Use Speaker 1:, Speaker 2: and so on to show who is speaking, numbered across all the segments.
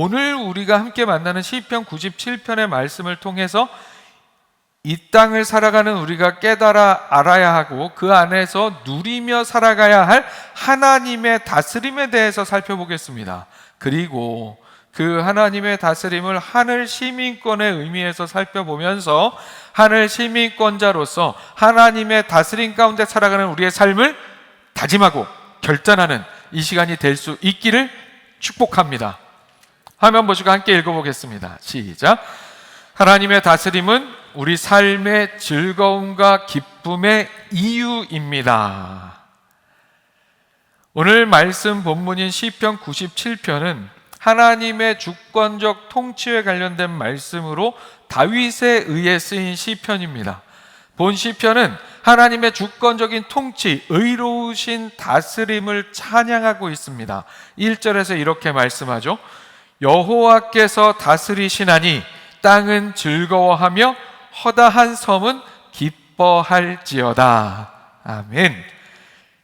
Speaker 1: 오늘 우리가 함께 만나는 시편 97편의 말씀을 통해서 이 땅을 살아가는 우리가 깨달아 알아야 하고 그 안에서 누리며 살아가야 할 하나님의 다스림에 대해서 살펴보겠습니다. 그리고 그 하나님의 다스림을 하늘 시민권의 의미에서 살펴보면서 하늘 시민권자로서 하나님의 다스림 가운데 살아가는 우리의 삶을 다짐하고 결단하는 이 시간이 될 수 있기를 축복합니다. 화면 보시고 함께 읽어보겠습니다. 시작. 하나님의 다스림은 우리 삶의 즐거움과 기쁨의 이유입니다. 오늘 말씀 본문인 시편 97편은 하나님의 주권적 통치에 관련된 말씀으로 다윗에 의해 쓰인 시편입니다. 본 시편은 하나님의 주권적인 통치, 의로우신 다스림을 찬양하고 있습니다. 1절에서 이렇게 말씀하죠. 여호와께서 다스리시나니 땅은 즐거워하며 허다한 섬은 기뻐할지어다. 아멘.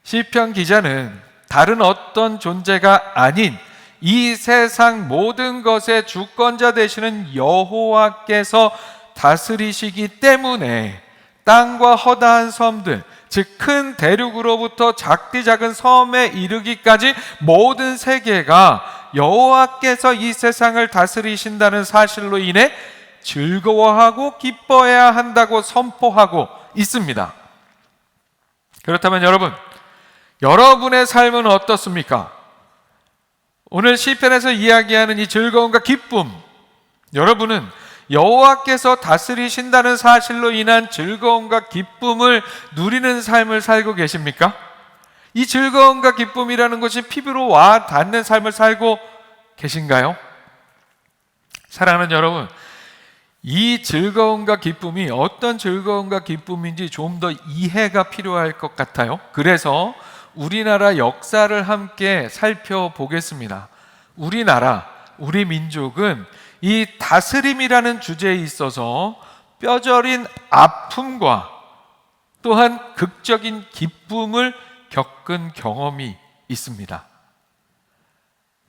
Speaker 1: 시편 기자는 다른 어떤 존재가 아닌 이 세상 모든 것의 주권자 되시는 여호와께서 다스리시기 때문에 땅과 허다한 섬들, 즉 큰 대륙으로부터 작디 작은 섬에 이르기까지 모든 세계가 여호와께서 이 세상을 다스리신다는 사실로 인해 즐거워하고 기뻐해야 한다고 선포하고 있습니다. 그렇다면 여러분의 삶은 어떻습니까? 오늘 시편에서 이야기하는 이 즐거움과 기쁨, 여러분은 여호와께서 다스리신다는 사실로 인한 즐거움과 기쁨을 누리는 삶을 살고 계십니까? 이 즐거움과 기쁨이라는 것이 피부로 와 닿는 삶을 살고 계신가요? 사랑하는 여러분, 이 즐거움과 기쁨이 어떤 즐거움과 기쁨인지 좀 더 이해가 필요할 것 같아요. 그래서 우리나라 역사를 함께 살펴보겠습니다. 우리나라, 우리 민족은 이 다스림이라는 주제에 있어서 뼈저린 아픔과 또한 극적인 기쁨을 겪은 경험이 있습니다.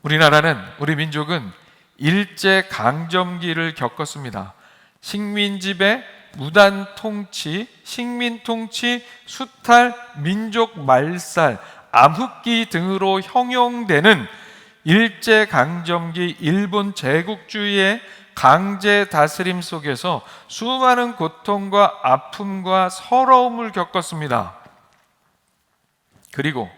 Speaker 1: 우리 민족은 일제강점기를 겪었습니다. 식민지배, 무단 통치, 식민 통치, 수탈, 민족 말살, 암흑기 등으로 형용되는 일제강점기 일본 제국주의의 강제 다스림 속에서 수많은 고통과 아픔과 서러움을 겪었습니다. 그리고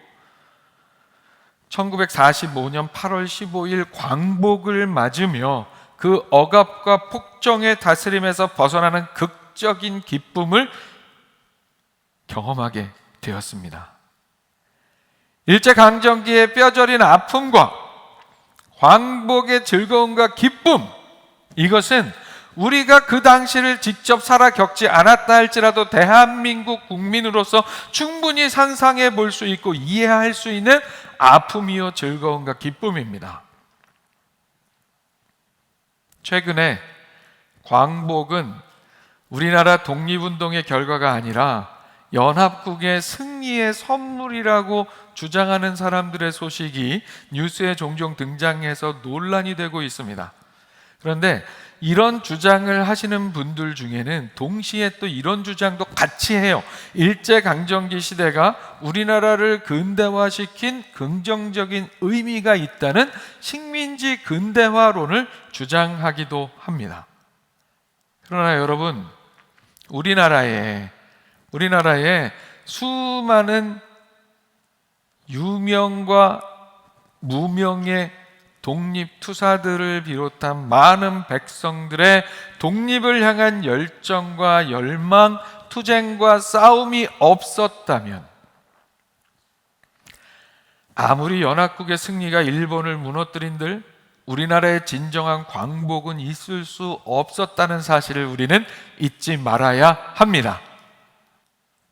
Speaker 1: 1945년 8월 15일 광복을 맞으며 그 억압과 폭정의 다스림에서 벗어나는 극적인 기쁨을 경험하게 되었습니다. 일제강점기의 뼈저린 아픔과 광복의 즐거움과 기쁨, 이것은 우리가 그 당시를 직접 살아 겪지 않았다 할지라도 대한민국 국민으로서 충분히 상상해 볼 수 있고 이해할 수 있는 아픔이요 즐거움과 기쁨입니다. 최근에 광복은 우리나라 독립운동의 결과가 아니라 연합국의 승리의 선물이라고 주장하는 사람들의 소식이 뉴스에 종종 등장해서 논란이 되고 있습니다. 그런데 이런 주장을 하시는 분들 중에는 동시에 또 이런 주장도 같이 해요. 일제강점기 시대가 우리나라를 근대화시킨 긍정적인 의미가 있다는 식민지 근대화론을 주장하기도 합니다. 그러나 여러분, 우리나라에 수많은 유명과 무명의 독립투사들을 비롯한 많은 백성들의 독립을 향한 열정과 열망, 투쟁과 싸움이 없었다면, 아무리 연합국의 승리가 일본을 무너뜨린들 우리나라의 진정한 광복은 있을 수 없었다는 사실을 우리는 잊지 말아야 합니다.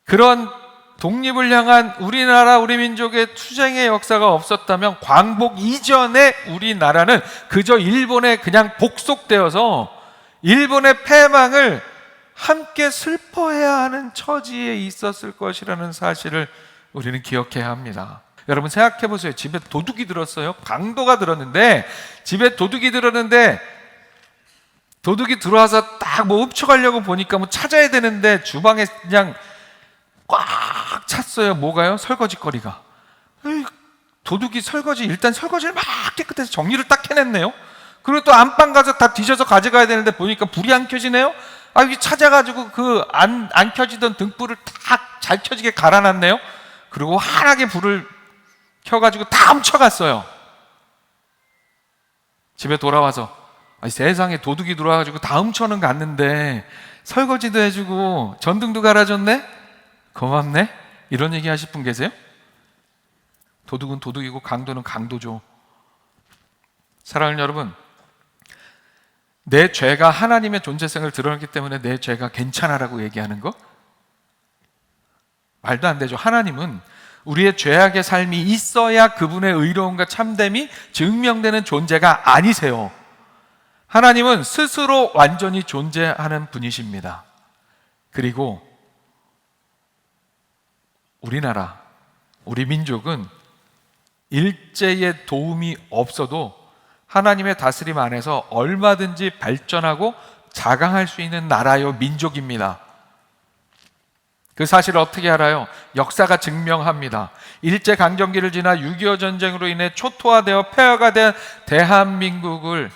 Speaker 1: 그런 독립을 향한 우리나라, 우리 민족의 투쟁의 역사가 없었다면 광복 이전에 우리나라는 그저 일본에 그냥 복속되어서 일본의 패망을 함께 슬퍼해야 하는 처지에 있었을 것이라는 사실을 우리는 기억해야 합니다. 여러분 생각해 보세요. 집에 도둑이 들었어요. 강도가 들었는데, 집에 도둑이 들었는데 도둑이 들어와서 딱 뭐 훔쳐가려고 보니까 뭐 찾아야 되는데 주방에 그냥 꽉 찼어요. 뭐가요? 설거지거리가. 도둑이 일단 설거지를 막 깨끗해서 정리를 딱 해냈네요. 그리고 또 안방 가서 다 뒤져서 가져가야 되는데 보니까 불이 안 켜지네요. 여기 찾아가지고 그 안 켜지던 등불을 딱 잘 켜지게 갈아놨네요. 그리고 환하게 불을 켜가지고 다 훔쳐갔어요. 집에 돌아와서 세상에 도둑이 들어와가지고 다 훔쳐는 갔는데 설거지도 해주고 전등도 갈아줬네? 고맙네? 이런 얘기 하실 분 계세요? 도둑은 도둑이고 강도는 강도죠. 사랑하는 여러분, 내 죄가 하나님의 존재성을 드러냈기 때문에 내 죄가 괜찮아라고 얘기하는 거? 말도 안 되죠. 하나님은 우리의 죄악의 삶이 있어야 그분의 의로움과 참됨이 증명되는 존재가 아니세요. 하나님은 스스로 완전히 존재하는 분이십니다. 그리고 우리나라, 우리 민족은 일제의 도움이 없어도 하나님의 다스림 안에서 얼마든지 발전하고 자강할 수 있는 나라요 민족입니다. 그 사실을 어떻게 알아요? 역사가 증명합니다. 일제강점기를 지나 6.25 전쟁으로 인해 초토화되어 폐허가 된 대한민국을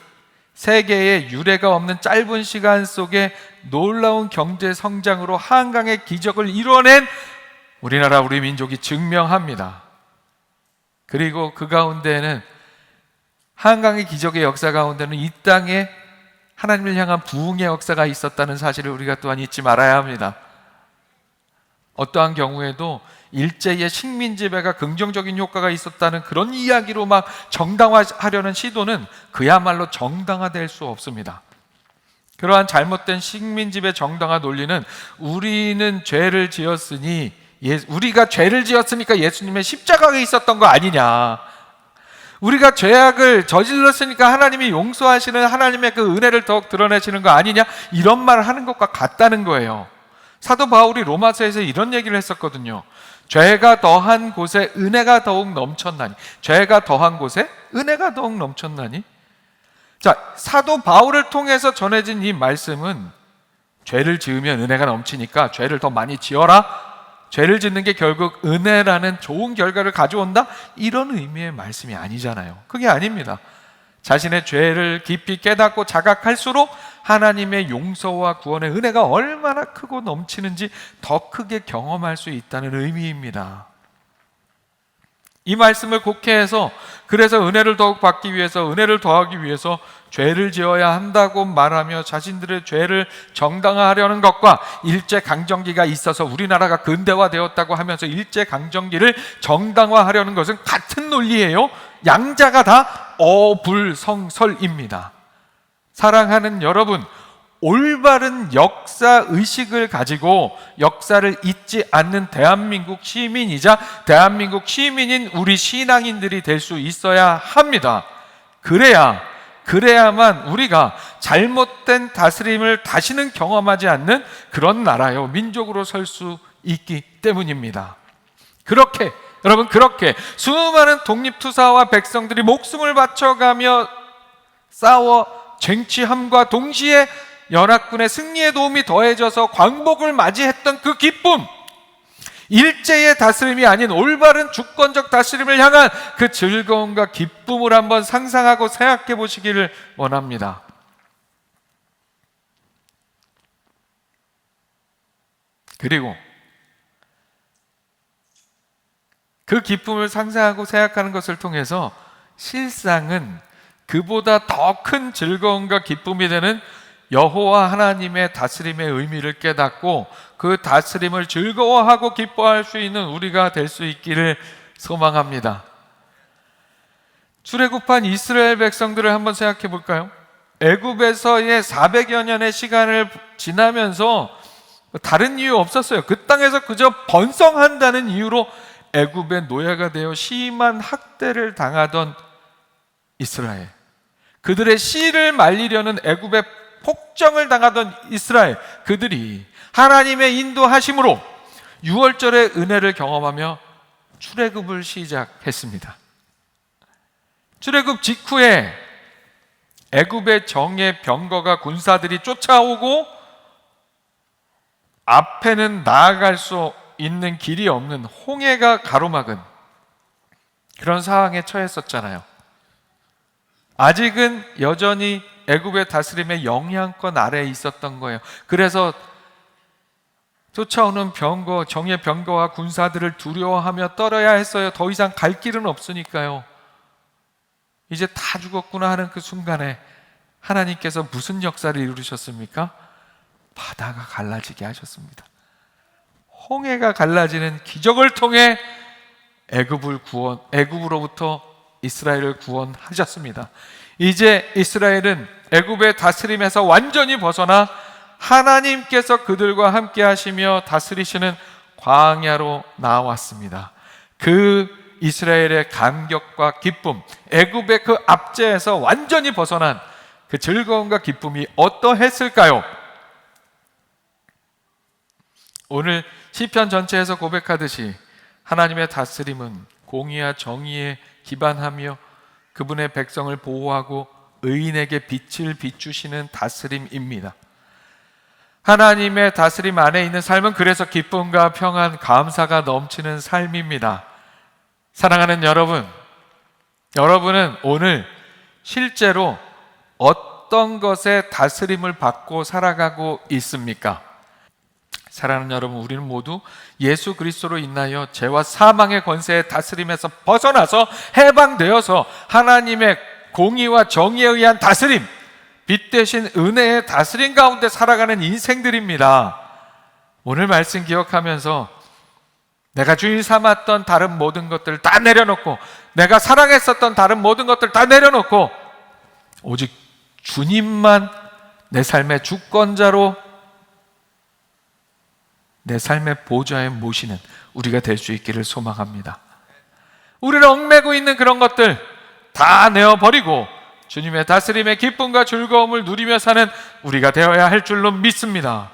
Speaker 1: 세계의 유례가 없는 짧은 시간 속에 놀라운 경제 성장으로 한강의 기적을 이뤄낸 우리나라 우리 민족이 증명합니다. 그리고 그 가운데는 한강의 기적의 역사 가운데는 이 땅에 하나님을 향한 부흥의 역사가 있었다는 사실을 우리가 또한 잊지 말아야 합니다. 어떠한 경우에도 일제의 식민 지배가 긍정적인 효과가 있었다는 그런 이야기로 막 정당화하려는 시도는 그야말로 정당화될 수 없습니다. 그러한 잘못된 식민 지배 정당화 논리는 우리는 죄를 지었으니 우리가 죄를 지었으니까 예수님의 십자가에 있었던 거 아니냐, 우리가 죄악을 저질렀으니까 하나님이 용서하시는 하나님의 그 은혜를 더욱 드러내시는 거 아니냐, 이런 말을 하는 것과 같다는 거예요. 사도 바울이 로마서에서 이런 얘기를 했었거든요. 죄가 더한 곳에 은혜가 더욱 넘쳤나니. 죄가 더한 곳에 은혜가 더욱 넘쳤나니. 자, 사도 바울을 통해서 전해진 이 말씀은 죄를 지으면 은혜가 넘치니까 죄를 더 많이 지어라, 죄를 짓는 게 결국 은혜라는 좋은 결과를 가져온다, 이런 의미의 말씀이 아니잖아요. 그게 아닙니다. 자신의 죄를 깊이 깨닫고 자각할수록 하나님의 용서와 구원의 은혜가 얼마나 크고 넘치는지 더 크게 경험할 수 있다는 의미입니다. 이 말씀을 곡해해서 그래서 은혜를 더욱 받기 위해서, 은혜를 더하기 위해서 죄를 지어야 한다고 말하며 자신들의 죄를 정당화하려는 것과 일제강점기가 있어서 우리나라가 근대화되었다고 하면서 일제강점기를 정당화하려는 것은 같은 논리예요. 양자가 다 어불성설입니다. 사랑하는 여러분, 올바른 역사 의식을 가지고 역사를 잊지 않는 대한민국 시민이자 대한민국 시민인 우리 신앙인들이 될 수 있어야 합니다. 그래야만 우리가 잘못된 다스림을 다시는 경험하지 않는 그런 나라요 민족으로 설 수 있기 때문입니다. 그렇게 수많은 독립투사와 백성들이 목숨을 바쳐가며 싸워 쟁취함과 동시에 연합군의 승리의 도움이 더해져서 광복을 맞이했던 그 기쁨, 일제의 다스림이 아닌 올바른 주권적 다스림을 향한 그 즐거움과 기쁨을 한번 상상하고 생각해 보시기를 원합니다. 그리고 그 기쁨을 상상하고 생각하는 것을 통해서 실상은 그보다 더 큰 즐거움과 기쁨이 되는 여호와 하나님의 다스림의 의미를 깨닫고 그 다스림을 즐거워하고 기뻐할 수 있는 우리가 될 수 있기를 소망합니다. 출애굽한 이스라엘 백성들을 한번 생각해 볼까요? 애굽에서의 400여 년의 시간을 지나면서 다른 이유 없었어요. 그 땅에서 그저 번성한다는 이유로 애굽의 노예가 되어 심한 학대를 당하던 이스라엘, 그들의 씨를 말리려는 애굽의 폭정을 당하던 이스라엘, 그들이 하나님의 인도하심으로 6월절의 은혜를 경험하며 출애굽을 시작했습니다. 출애굽 직후에 애굽의 정예 병거가 군사들이 쫓아오고 앞에는 나아갈 수 있는 길이 없는 홍해가 가로막은 그런 상황에 처했었잖아요. 아직은 여전히 애굽의 다스림의 영향권 아래에 있었던 거예요. 그래서 쫓아오는 병거, 정예 병거와 군사들을 두려워하며 떨어야 했어요. 더 이상 갈 길은 없으니까요. 이제 다 죽었구나 하는 그 순간에 하나님께서 무슨 역사를 이루셨습니까? 바다가 갈라지게 하셨습니다. 홍해가 갈라지는 기적을 통해 애굽으로부터 이스라엘을 구원하셨습니다. 이제 이스라엘은 애굽의 다스림에서 완전히 벗어나 하나님께서 그들과 함께 하시며 다스리시는 광야로 나왔습니다. 그 이스라엘의 감격과 기쁨, 애굽의 그 압제에서 완전히 벗어난 그 즐거움과 기쁨이 어떠했을까요? 오늘 시편 전체에서 고백하듯이 하나님의 다스림은 공의와 정의에 기반하며 그분의 백성을 보호하고 의인에게 빛을 비추시는 다스림입니다. 하나님의 다스림 안에 있는 삶은 그래서 기쁨과 평안, 감사가 넘치는 삶입니다. 사랑하는 여러분, 여러분은 오늘 실제로 어떤 것에 다스림을 받고 살아가고 있습니까? 사랑하는 여러분, 우리는 모두 예수 그리스도로 인하여 죄와 사망의 권세의 다스림에서 벗어나서 해방되어서 하나님의 공의와 정의에 의한 다스림, 빛 대신 은혜의 다스림 가운데 살아가는 인생들입니다. 오늘 말씀 기억하면서 내가 주인 삼았던 다른 모든 것들 다 내려놓고, 내가 사랑했었던 다른 모든 것들 다 내려놓고 오직 주님만 내 삶의 주권자로 내 삶의 보좌에 모시는 우리가 될 수 있기를 소망합니다. 우리를 얽매고 있는 그런 것들 다 내어버리고 주님의 다스림의 기쁨과 즐거움을 누리며 사는 우리가 되어야 할 줄로 믿습니다.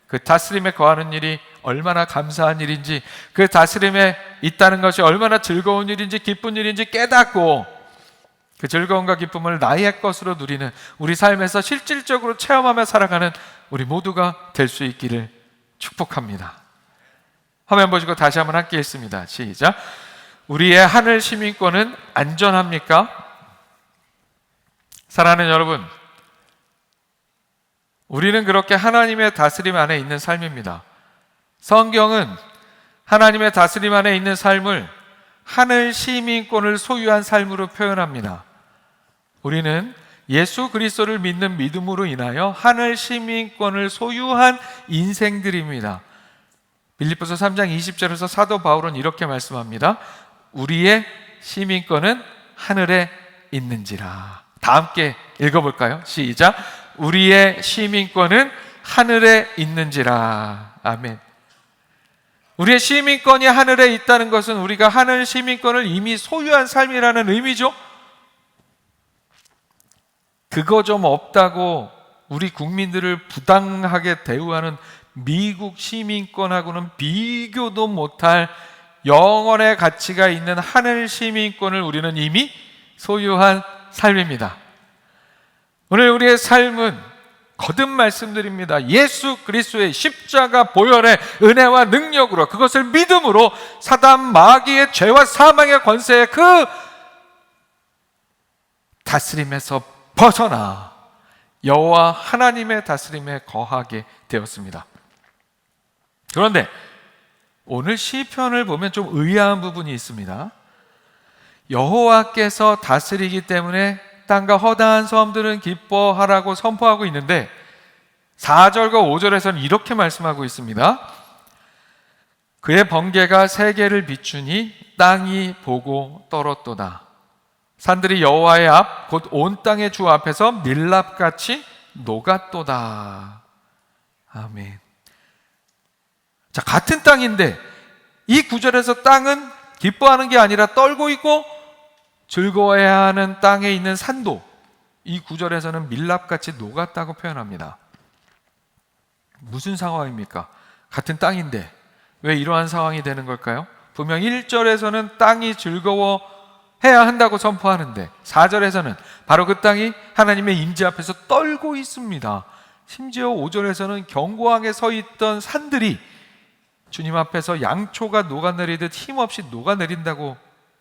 Speaker 1: 그 다스림에 거하는 일이 얼마나 감사한 일인지, 그 다스림에 있다는 것이 얼마나 즐거운 일인지 기쁜 일인지 깨닫고 그 즐거움과 기쁨을 나의 것으로 누리는 우리 삶에서 실질적으로 체험하며 살아가는 우리 모두가 될 수 있기를 축복합니다. 화면 보시고 다시 한번 함께 읽습니다. 시작. 우리의 하늘 시민권은 안전합니까? 사랑하는 여러분, 우리는 그렇게 하나님의 다스림 안에 있는 삶입니다. 성경은 하나님의 다스림 안에 있는 삶을 하늘 시민권을 소유한 삶으로 표현합니다. 우리는 예수 그리스도를 믿는 믿음으로 인하여 하늘 시민권을 소유한 인생들입니다. 빌립보서 3장 20절에서 사도 바울은 이렇게 말씀합니다. 우리의 시민권은 하늘에 있는지라. 다 함께 읽어볼까요? 시작. 우리의 시민권은 하늘에 있는지라. 아멘. 우리의 시민권이 하늘에 있다는 것은 우리가 하늘 시민권을 이미 소유한 삶이라는 의미죠. 그거 좀 없다고 우리 국민들을 부당하게 대우하는 미국 시민권하고는 비교도 못할 영원의 가치가 있는 하늘 시민권을 우리는 이미 소유한 삶입니다. 오늘 우리의 삶은 거듭 말씀드립니다. 예수 그리스도의 십자가 보혈의 은혜와 능력으로, 그것을 믿음으로 사단 마귀의 죄와 사망의 권세의 그 다스림에서 벗어나 여호와 하나님의 다스림에 거하게 되었습니다. 그런데 오늘 시편을 보면 좀 의아한 부분이 있습니다. 여호와께서 다스리기 때문에 땅과 허다한 섬들은 기뻐하라고 선포하고 있는데 4절과 5절에서는 이렇게 말씀하고 있습니다. 그의 번개가 세계를 비추니 땅이 보고 떨었도다. 산들이 여호와의 앞 곧 온 땅의 주 앞에서 밀랍같이 녹았도다. 아멘. 자, 같은 땅인데 이 구절에서 땅은 기뻐하는 게 아니라 떨고 있고 즐거워해야 하는 땅에 있는 산도 이 구절에서는 밀랍같이 녹았다고 표현합니다. 무슨 상황입니까? 같은 땅인데 왜 이러한 상황이 되는 걸까요? 분명 1절에서는 땅이 즐거워해야 한다고 선포하는데 4절에서는 바로 그 땅이 하나님의 임재 앞에서 떨고 있습니다. 심지어 5절에서는 견고하게 서 있던 산들이 주님 앞에서 양초가 녹아내리듯 힘없이 녹아내린다고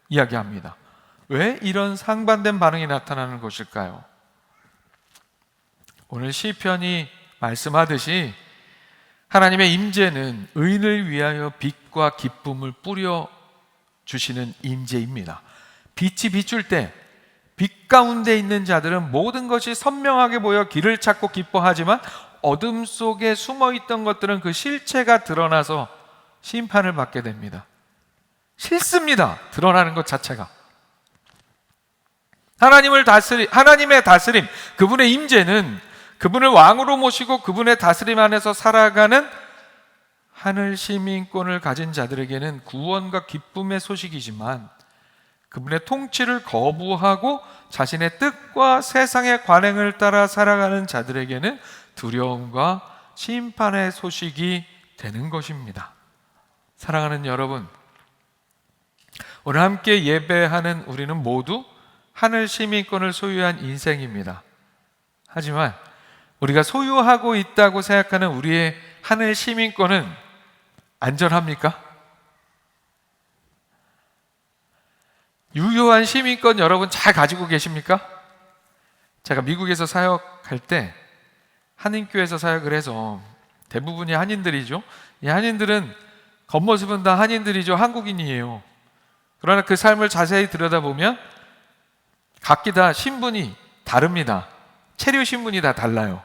Speaker 1: 이야기합니다. 왜 이런 상반된 반응이 나타나는 것일까요? 오늘 시편이 말씀하듯이 하나님의 임재는 의인을 위하여 빛과 기쁨을 뿌려 주시는 임재입니다. 빛이 비출 때 빛 가운데 있는 자들은 모든 것이 선명하게 보여 길을 찾고 기뻐하지만 어둠 속에 숨어 있던 것들은 그 실체가 드러나서 심판을 받게 됩니다. 싫습니다. 드러나는 것 자체가. 하나님의 다스림, 그분의 임재는 그분을 왕으로 모시고 그분의 다스림 안에서 살아가는 하늘 시민권을 가진 자들에게는 구원과 기쁨의 소식이지만 그분의 통치를 거부하고 자신의 뜻과 세상의 관행을 따라 살아가는 자들에게는 두려움과 심판의 소식이 되는 것입니다. 사랑하는 여러분, 오늘 함께 예배하는 우리는 모두 하늘 시민권을 소유한 인생입니다. 하지만 우리가 소유하고 있다고 생각하는 우리의 하늘 시민권은 안전합니까? 유효한 시민권 여러분 잘 가지고 계십니까? 제가 미국에서 사역할 때 한인교회에서 사역을 해서 대부분이 한인들이죠. 이 한인들은 겉모습은 다 한인들이죠. 한국인이에요. 그러나 그 삶을 자세히 들여다보면 각기 다 신분이 다릅니다. 체류 신분이 다 달라요.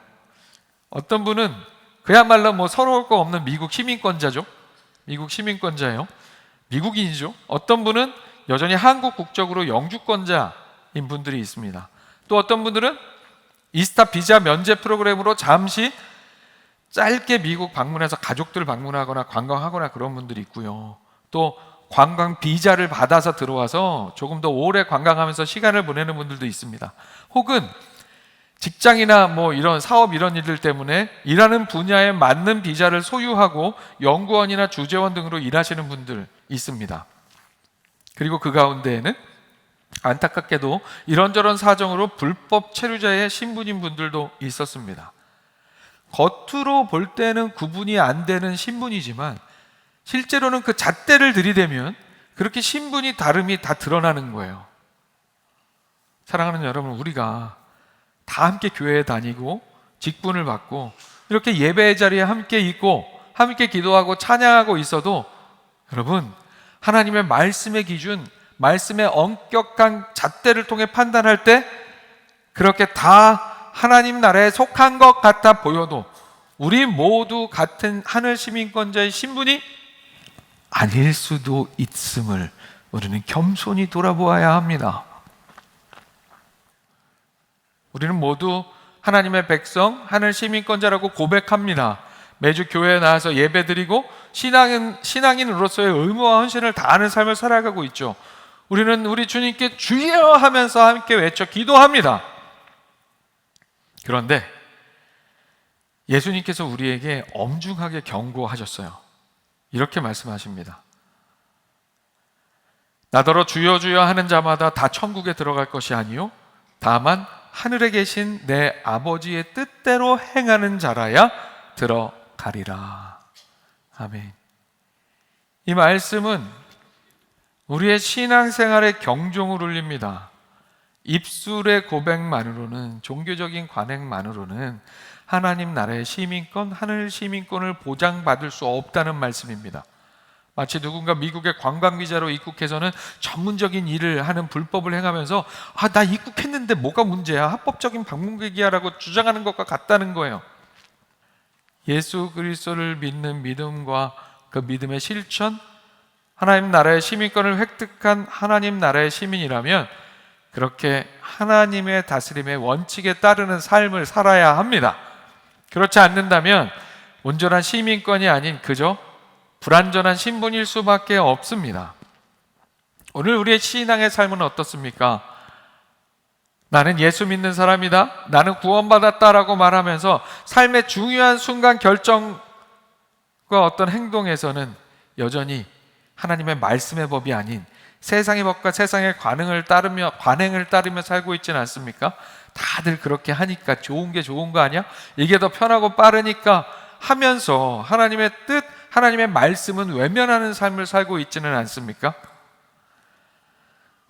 Speaker 1: 어떤 분은 그야말로 뭐 서러울 거 없는 미국 시민권자죠. 미국 시민권자예요. 미국인이죠. 어떤 분은 여전히 한국 국적으로 영주권자인 분들이 있습니다. 또 어떤 분들은 이스타 비자 면제 프로그램으로 잠시 짧게 미국 방문해서 가족들 방문하거나 관광하거나 그런 분들이 있고요. 또 관광 비자를 받아서 들어와서 조금 더 오래 관광하면서 시간을 보내는 분들도 있습니다. 혹은 직장이나 뭐 이런 사업 이런 일들 때문에 일하는 분야에 맞는 비자를 소유하고 연구원이나 주재원 등으로 일하시는 분들 있습니다. 그리고 그 가운데에는 안타깝게도 이런저런 사정으로 불법 체류자의 신분인 분들도 있었습니다. 겉으로 볼 때는 구분이 안 되는 신분이지만 실제로는 그 잣대를 들이대면 그렇게 신분이 다름이 다 드러나는 거예요. 사랑하는 여러분, 우리가 다 함께 교회에 다니고 직분을 받고 이렇게 예배의 자리에 함께 있고 함께 기도하고 찬양하고 있어도 여러분, 하나님의 말씀의 기준, 말씀의 엄격한 잣대를 통해 판단할 때 그렇게 다 하나님 나라에 속한 것 같아 보여도 우리 모두 같은 하늘 시민권자의 신분이 아닐 수도 있음을 우리는 겸손히 돌아보아야 합니다. 우리는 모두 하나님의 백성, 하늘 시민권자라고 고백합니다. 매주 교회에 나와서 예배드리고 신앙인으로서의 의무와 헌신을 다하는 삶을 살아가고 있죠. 우리는 우리 주님께 주여 하면서 함께 외쳐 기도합니다. 그런데 예수님께서 우리에게 엄중하게 경고하셨어요. 이렇게 말씀하십니다. 나더러 주여 주여 하는 자마다 다 천국에 들어갈 것이 아니요 다만 하늘에 계신 내 아버지의 뜻대로 행하는 자라야 들어가리라. 아멘. 이 말씀은 우리의 신앙생활의 경종을 울립니다. 입술의 고백만으로는, 종교적인 관행만으로는 하나님 나라의 시민권, 하늘 시민권을 보장받을 수 없다는 말씀입니다. 마치 누군가 미국의 관광비자로 입국해서는 전문적인 일을 하는 불법을 행하면서 나 입국했는데 뭐가 문제야, 합법적인 방문객이야 라고 주장하는 것과 같다는 거예요. 예수 그리스도를 믿는 믿음과 그 믿음의 실천, 하나님 나라의 시민권을 획득한 하나님 나라의 시민이라면 그렇게 하나님의 다스림의 원칙에 따르는 삶을 살아야 합니다. 그렇지 않는다면 온전한 시민권이 아닌 그저 불완전한 신분일 수밖에 없습니다. 오늘 우리의 신앙의 삶은 어떻습니까? 나는 예수 믿는 사람이다, 나는 구원받았다라고 말하면서 삶의 중요한 순간 결정과 어떤 행동에서는 여전히 하나님의 말씀의 법이 아닌 세상의 법과 세상의 관행을 따르며 살고 있지는 않습니까? 다들 그렇게 하니까 좋은 게 좋은 거 아니야? 이게 더 편하고 빠르니까 하면서 하나님의 뜻, 하나님의 말씀은 외면하는 삶을 살고 있지는 않습니까?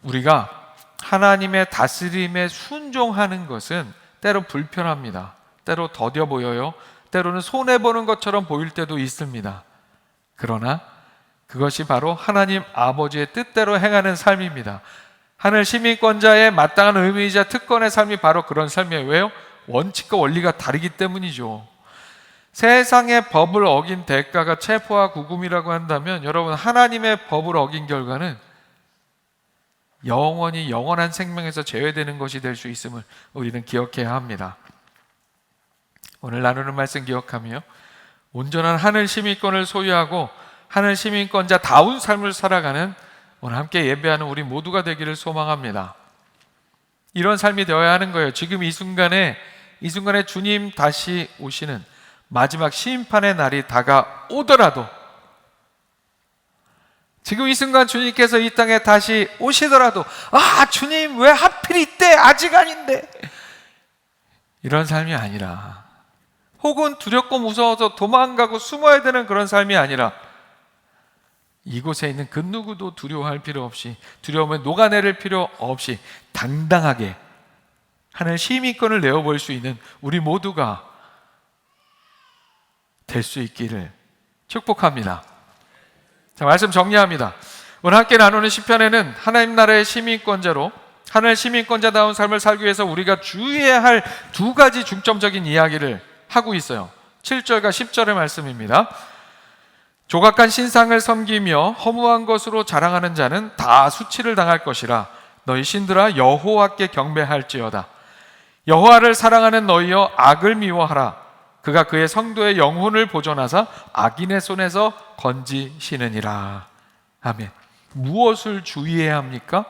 Speaker 1: 우리가 하나님의 다스림에 순종하는 것은 때로 불편합니다. 때로 더뎌 보여요. 때로는 손해보는 것처럼 보일 때도 있습니다. 그러나 그것이 바로 하나님 아버지의 뜻대로 행하는 삶입니다. 하늘 시민권자의 마땅한 의무이자 특권의 삶이 바로 그런 삶이에요. 왜요? 원칙과 원리가 다르기 때문이죠. 세상의 법을 어긴 대가가 체포와 구금이라고 한다면 여러분, 하나님의 법을 어긴 결과는 영원히 영원한 생명에서 제외되는 것이 될 수 있음을 우리는 기억해야 합니다. 오늘 나누는 말씀 기억하며 온전한 하늘 시민권을 소유하고 하늘 시민권자다운 삶을 살아가는 오늘 함께 예배하는 우리 모두가 되기를 소망합니다. 이런 삶이 되어야 하는 거예요. 지금 이 순간에 주님 다시 오시는 마지막 심판의 날이 다가오더라도, 지금 이 순간 주님께서 이 땅에 다시 오시더라도, 주님 왜 하필 이때, 아직 아닌데, 이런 삶이 아니라, 혹은 두렵고 무서워서 도망가고 숨어야 되는 그런 삶이 아니라, 이곳에 있는 그 누구도 두려워할 필요 없이, 두려움에 녹아내릴 필요 없이 당당하게 하늘 시민권을 내어볼 수 있는 우리 모두가 될 수 있기를 축복합니다. 자, 말씀 정리합니다. 오늘 함께 나누는 시편에는 하나님 나라의 시민권자로 하늘 시민권자다운 삶을 살기 위해서 우리가 주의해야 할 두 가지 중점적인 이야기를 하고 있어요. 7절과 10절의 말씀입니다. 조각한 신상을 섬기며 허무한 것으로 자랑하는 자는 다 수치를 당할 것이라. 너희 신들아 여호와께 경배할지어다. 여호와를 사랑하는 너희여 악을 미워하라. 그가 그의 성도의 영혼을 보존하사 악인의 손에서 건지시느니라. 아멘. 무엇을 주의해야 합니까?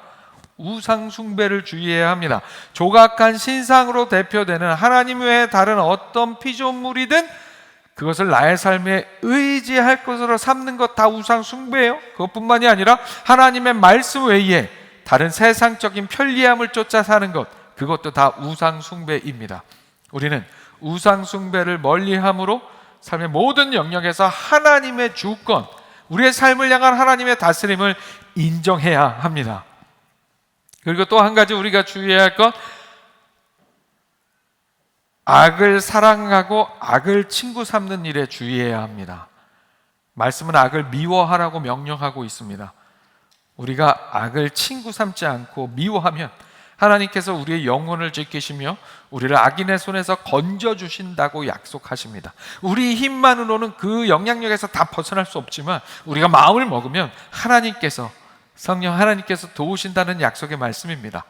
Speaker 1: 우상 숭배를 주의해야 합니다. 조각한 신상으로 대표되는 하나님 외에 다른 어떤 피조물이든 그것을 나의 삶에 의지할 것으로 삼는 것 다 우상 숭배예요. 그것뿐만이 아니라 하나님의 말씀 외에 다른 세상적인 편리함을 쫓아 사는 것, 그것도 다 우상 숭배입니다. 우리는 우상 숭배를 멀리함으로 삶의 모든 영역에서 하나님의 주권, 우리의 삶을 향한 하나님의 다스림을 인정해야 합니다. 그리고 또 한 가지 우리가 주의해야 할 것, 악을 사랑하고 악을 친구 삼는 일에 주의해야 합니다. 말씀은 악을 미워하라고 명령하고 있습니다. 우리가 악을 친구 삼지 않고 미워하면 하나님께서 우리의 영혼을 지키시며 우리를 악인의 손에서 건져주신다고 약속하십니다. 우리 힘만으로는 그 영향력에서 다 벗어날 수 없지만 우리가 마음을 먹으면 하나님께서, 성령 하나님께서 도우신다는 약속의 말씀입니다.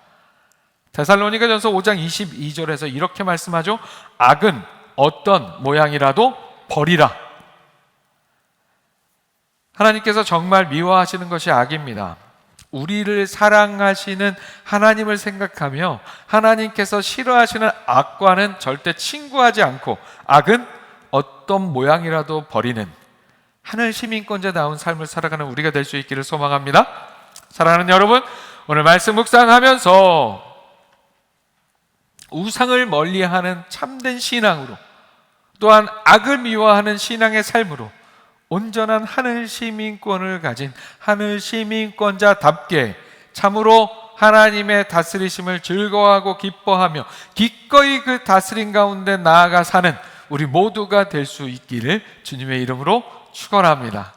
Speaker 1: 데살로니가전서 5장 22절에서 이렇게 말씀하죠. 악은 어떤 모양이라도 버리라. 하나님께서 정말 미워하시는 것이 악입니다. 우리를 사랑하시는 하나님을 생각하며 하나님께서 싫어하시는 악과는 절대 친구하지 않고 악은 어떤 모양이라도 버리는 하늘 시민권자다운 삶을 살아가는 우리가 될 수 있기를 소망합니다. 사랑하는 여러분, 오늘 말씀 묵상하면서 우상을 멀리하는 참된 신앙으로, 또한 악을 미워하는 신앙의 삶으로 온전한 하늘 시민권을 가진 하늘 시민권자답게 참으로 하나님의 다스리심을 즐거워하고 기뻐하며 기꺼이 그 다스림 가운데 나아가 사는 우리 모두가 될 수 있기를 주님의 이름으로 축원합니다.